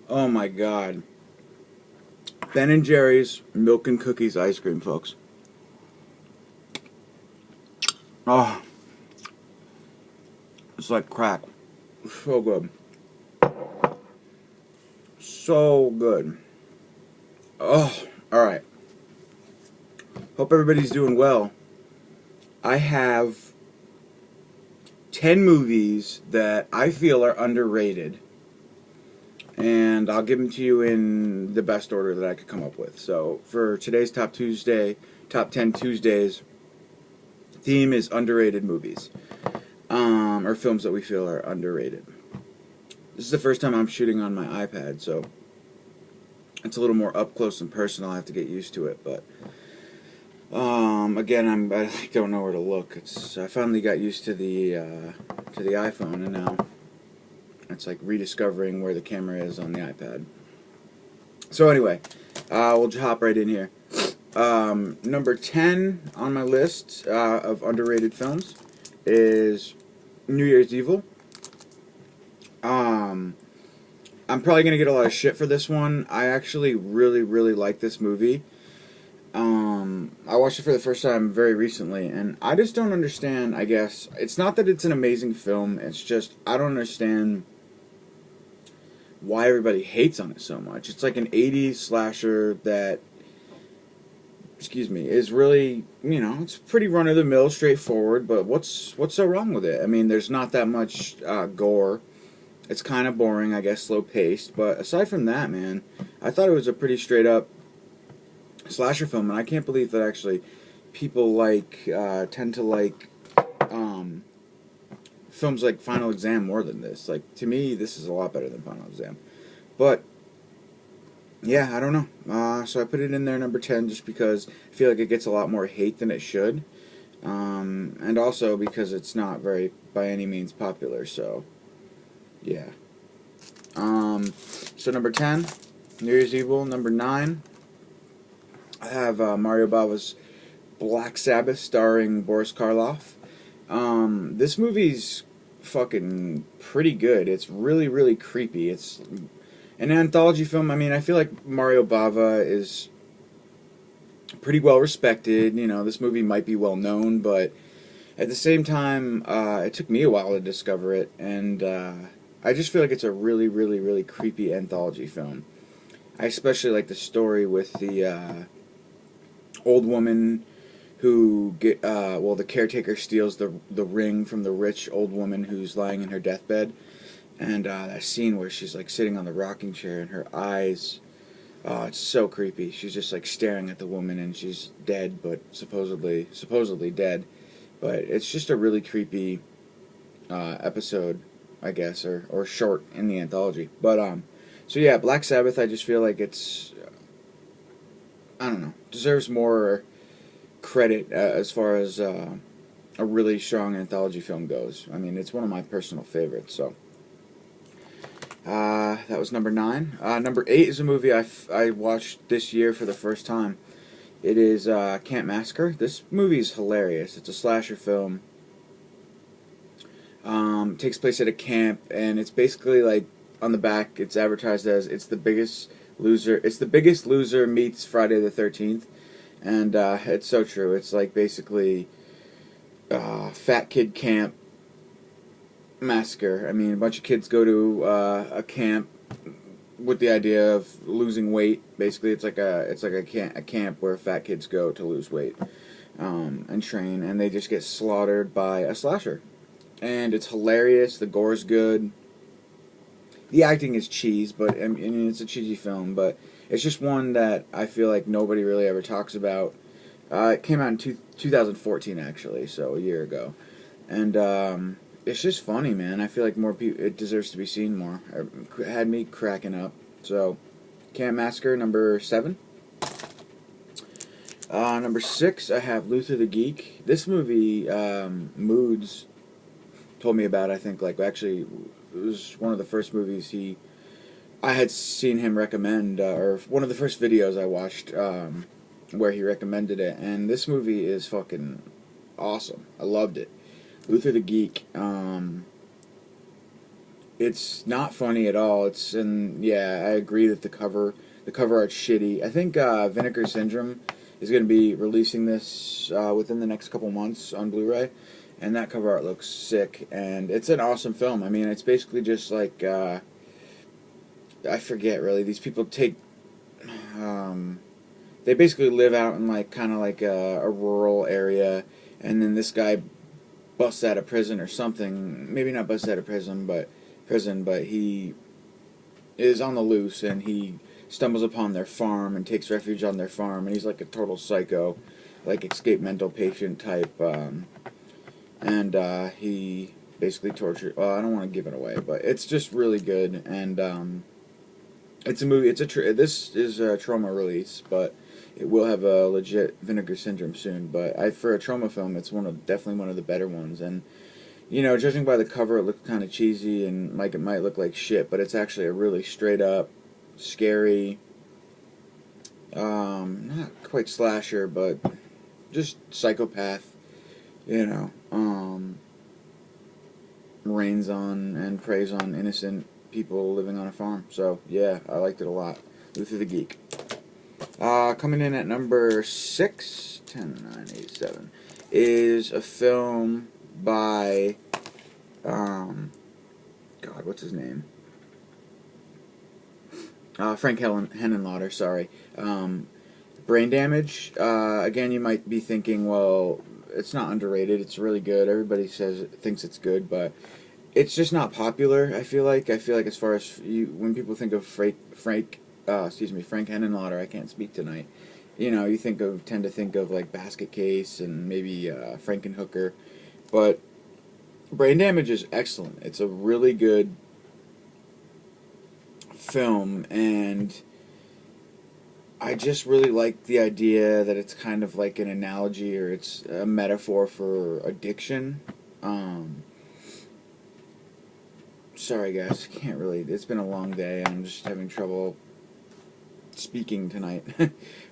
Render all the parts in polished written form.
Oh my god. Ben and Jerry's milk and cookies ice cream, folks. Oh, it's like crack. So good. So good. Oh, alright. Hope everybody's doing well. I have 10 movies that I feel are underrated. And I'll give them to you in the best order that I could come up with. So, for today's Top 10 Tuesdays, theme is underrated movies. Or films that we feel are underrated. This is the first time I'm shooting on my iPad, so it's a little more up close and personal. I have to get used to it, but again, I don't know where to look. I finally got used to the iPhone, and now it's like rediscovering where the camera is on the iPad. So anyway, we'll just hop right in here. Number 10 on my list of underrated films is New Year's Evil. I'm probably going to get a lot of shit for this one. I actually really, really like this movie. I watched it for the first time very recently, and I just don't understand, I guess. It's not that it's an amazing film, it's just, I don't understand why everybody hates on it so much. It's like an 80s slasher that, is really, it's pretty run-of-the-mill, straightforward, but what's so wrong with it? I mean, there's not that much gore. It's kind of boring, I guess, slow-paced, but aside from that, man, I thought it was a pretty straight-up slasher film, and I can't believe that actually people tend to like films like Final Exam more than this. Like, to me, this is a lot better than Final Exam. But yeah, I don't know. So I put it in there number 10 just because I feel like it gets a lot more hate than it should, and also because it's not very by any means popular. So yeah. So number 10, New Year's Evil. Number 9, I have Mario Bava's Black Sabbath starring Boris Karloff. This movie's fucking pretty good. It's really, really creepy. It's an anthology film. I mean, I feel like Mario Bava is pretty well respected. This movie might be well known, but at the same time, it took me a while to discover it, and I just feel like it's a really, really, really creepy anthology film. I especially like the story with the old woman who the caretaker steals the ring from the rich old woman who's lying in her deathbed, and that scene where she's like sitting on the rocking chair and her eyes, it's so creepy. She's just like staring at the woman and she's dead, but supposedly dead, but it's just a really creepy episode, I guess, or short in the anthology. But so yeah, Black Sabbath, I just feel like it's, I don't know, deserves more credit as far as a really strong anthology film goes. I mean, it's one of my personal favorites. So that was number 9. Number 8 is a movie I watched this year for the first time. It is Camp Massacre. This movie is hilarious. It's a slasher film. Takes place at a camp, and it's basically like on the back it's advertised as It's the Biggest Loser meets Friday the 13th. And it's so true. It's like basically fat kid camp massacre. I mean, a bunch of kids go to a camp with the idea of losing weight. Basically, it's like a camp where fat kids go to lose weight and train, and they just get slaughtered by a slasher. And it's hilarious. The gore's good. The acting is cheese, but I mean, it's a cheesy film, but it's just one that I feel like nobody really ever talks about. It came out in 2014, actually, so a year ago. And it's just funny, man. I feel like it deserves to be seen more. It had me cracking up. So, Camp Massacre, number 7. Number 6, I have Luther the Geek. This movie, Moods told me about, I think, actually, it was one of the first movies I had seen him recommend, or one of the first videos I watched where he recommended it, and this movie is fucking awesome. I loved it. Luther the Geek. It's not funny at all. Yeah, I agree that the cover art's shitty. I think Vinegar Syndrome is going to be releasing this within the next couple months on Blu-ray, and that cover art looks sick, and it's an awesome film. I mean, it's basically just like I forget really. These people take they basically live out in like kind of like a rural area, and then this guy busts out of prison or something. Maybe not busts out of prison, but he is on the loose, and he stumbles upon their farm and takes refuge on their farm, and he's like a total psycho, like escaped mental patient type, and he basically tortured. Well, I don't want to give it away, but it's just really good, and it's a movie. This is a Trauma release, but it will have a legit Vinegar Syndrome soon. But for a Trauma film, it's definitely one of the better ones, and you know, judging by the cover, it looks kind of cheesy and like it might look like shit, but it's actually a really straight up, scary, not quite slasher, but just psychopath, you know, rains on and preys on innocent people living on a farm. So, yeah, I liked it a lot. Luther the Geek. Coming in at number 6, 10, 9, 8, 7, is a film by, God, what's his name? Frank Henenlotter, sorry. Brain Damage. Again, you might be thinking, well, it's not underrated. It's really good. Everybody thinks it's good, but it's just not popular. I feel like as far as when people think of Frank Henenlotter, I can't speak tonight. You know, you tend to think of like Basket Case and maybe Frankenhooker, but Brain Damage is excellent. It's a really good film, and I just really like the idea that it's kind of like an analogy, or it's a metaphor for addiction. Sorry guys, can't really, it's been a long day and I'm just having trouble speaking tonight,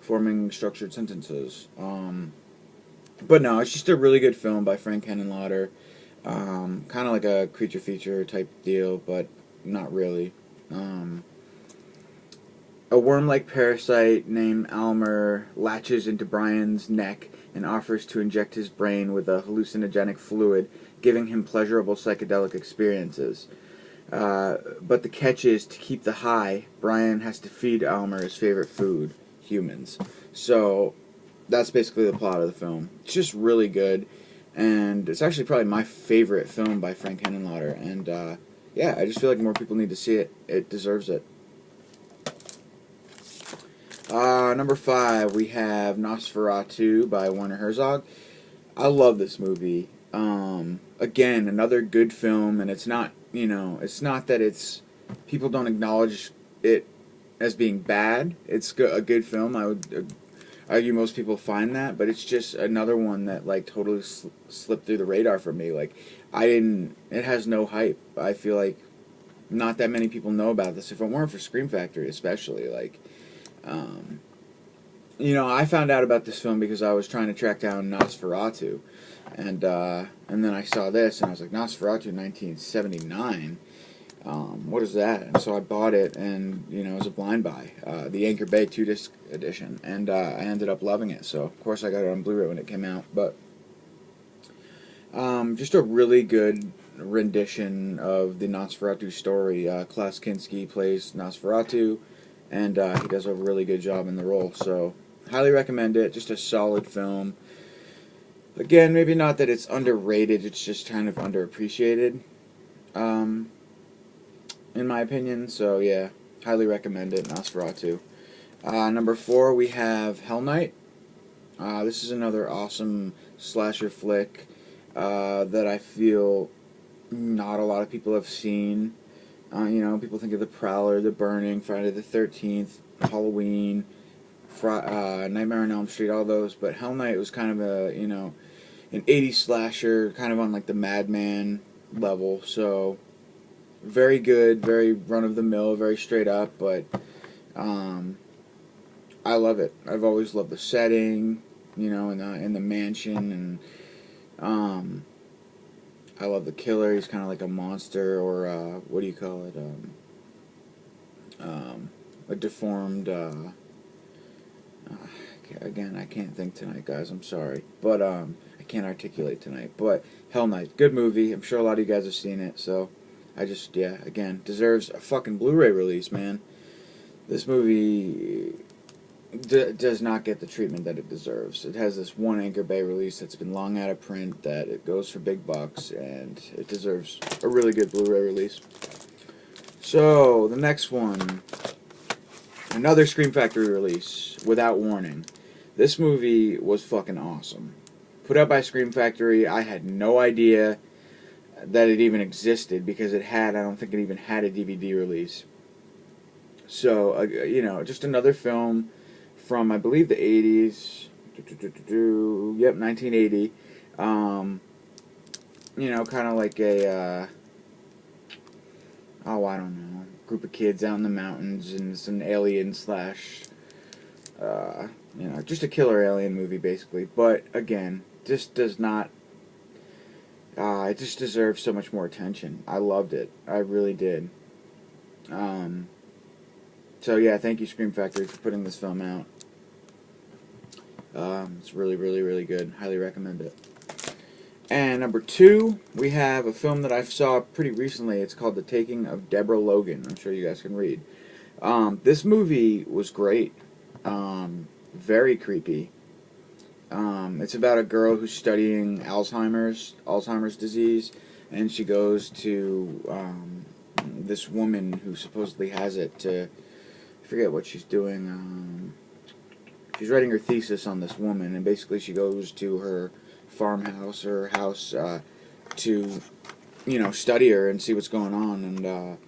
forming structured sentences. But no, it's just a really good film by Frank Henenlotter. Kind of like a creature feature type deal, but not really. A worm-like parasite named Almer latches into Brian's neck and offers to inject his brain with a hallucinogenic fluid, giving him pleasurable psychedelic experiences. But the catch is, to keep the high, Brian has to feed Almer his favorite food, humans. So that's basically the plot of the film. It's just really good, and it's actually probably my favorite film by Frank Henenlotter, and yeah, I just feel like more people need to see it. It deserves it. Number 5, we have Nosferatu by Werner Herzog. I love this movie. Again, another good film, and it's not that people don't acknowledge it as being bad. It's a good film. I would argue most people find that, but it's just another one that like totally slipped through the radar for me. Like, it has no hype. I feel like not that many people know about this. If it weren't for Scream Factory, especially, like, you know, I found out about this film because I was trying to track down Nosferatu, and then I saw this, and I was like, Nosferatu 1979, what is that? And so I bought it, and, you know, it was a blind buy, the Anchor Bay 2-disc edition, and I ended up loving it, so of course I got it on Blu-ray when it came out, but just a really good rendition of the Nosferatu story. Klaus Kinski plays Nosferatu, and he does a really good job in the role, so highly recommend it. Just a solid film. Again, maybe not that it's underrated, it's just kind of underappreciated, in my opinion, so yeah, highly recommend it, Nosferatu. Number 4, we have Hell Night. This is another awesome slasher flick that I feel not a lot of people have seen. You know, people think of The Prowler, The Burning, Friday the 13th, Halloween, Nightmare on Elm Street, all those, but Hell Night was kind of an 80s slasher, kind of on like the Madman level, so very good, very run-of-the-mill, very straight up, but I love it. I've always loved the setting, you know, in the mansion, and I love the killer. He's kind of like a monster, or what do you call it? A deformed. Again, I can't think tonight, guys. I'm sorry, but I can't articulate tonight. But Hell Night, good movie. I'm sure a lot of you guys have seen it. So I just, yeah, again, deserves a fucking Blu-ray release, man. This movie does not get the treatment that it deserves. It has this one Anchor Bay release that's been long out of print, that it goes for big bucks, and it deserves a really good Blu-ray release. So, the next one, another Scream Factory release, Without Warning. This movie was fucking awesome. Put out by Scream Factory. I had no idea that it even existed, because I don't think it even had a DVD release. So, you know, just another film from, I believe, the 80s. Yep, 1980. You know, kind of like a, I don't know, group of kids out in the mountains, and it's an alien slash, you know, just a killer alien movie, basically. But, again, this does not, it just deserves so much more attention. I loved it. I really did. So, yeah, thank you, Scream Factory, for putting this film out. It's really, really, really good. Highly recommend it. And number 2, we have a film that I saw pretty recently. It's called The Taking of Deborah Logan. I'm sure you guys can read. This movie was great. Very creepy. It's about a girl who's studying Alzheimer's disease, and she goes to this woman who supposedly has it to, I forget what she's doing. She's writing her thesis on this woman, and basically she goes to her farmhouse or house to, you know, study her and see what's going on. And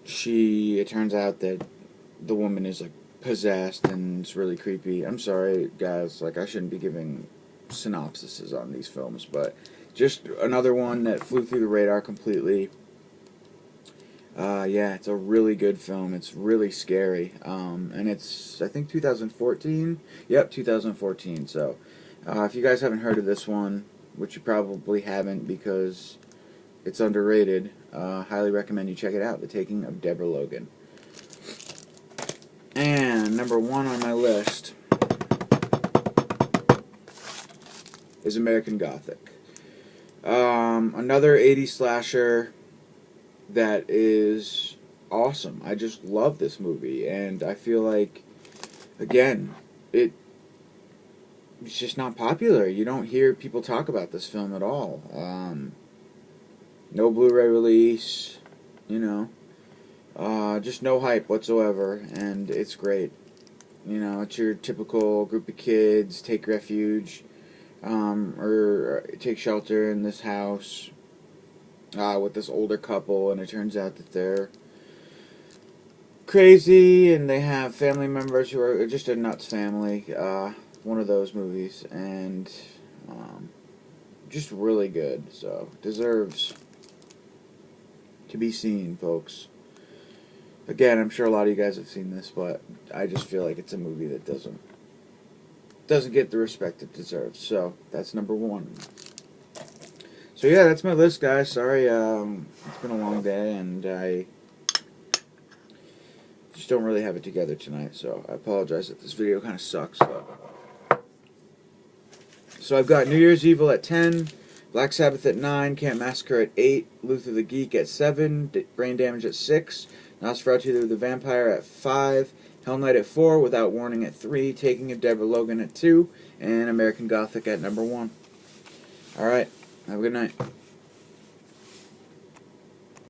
it turns out that the woman is like possessed, and it's really creepy. I'm sorry, guys, like I shouldn't be giving synopsises on these films, but just another one that flew through the radar completely. Yeah, it's a really good film. It's really scary. And it's, I think, 2014? Yep, 2014. So, if you guys haven't heard of this one, which you probably haven't because it's underrated, highly recommend you check it out. The Taking of Deborah Logan. And number 1 on my list is American Gothic. Another 80s slasher that is awesome. I just love this movie, and I feel like, again, it's just not popular. You don't hear people talk about this film at all. No Blu-ray release, you know, just no hype whatsoever, and it's great. You know, it's your typical group of kids take refuge, or take shelter in this house, with this older couple, and it turns out that they're crazy, and they have family members who are just a nuts family. One of those movies, and just really good. So, deserves to be seen, folks. Again, I'm sure a lot of you guys have seen this, but I just feel like it's a movie that doesn't get the respect it deserves. So, that's number 1. So yeah, that's my list, guys. Sorry, it's been a long day, and I just don't really have it together tonight, so I apologize if this video kind of sucks. So I've got New Year's Evil at 10, Black Sabbath at 9, Camp Massacre at 8, Luther the Geek at 7, Brain Damage at 6, Nosferatu the Vampire at 5, Hell Night at 4, Without Warning at 3, Taking of Deborah Logan at 2, and American Gothic at number 1. Alright. Have a good night.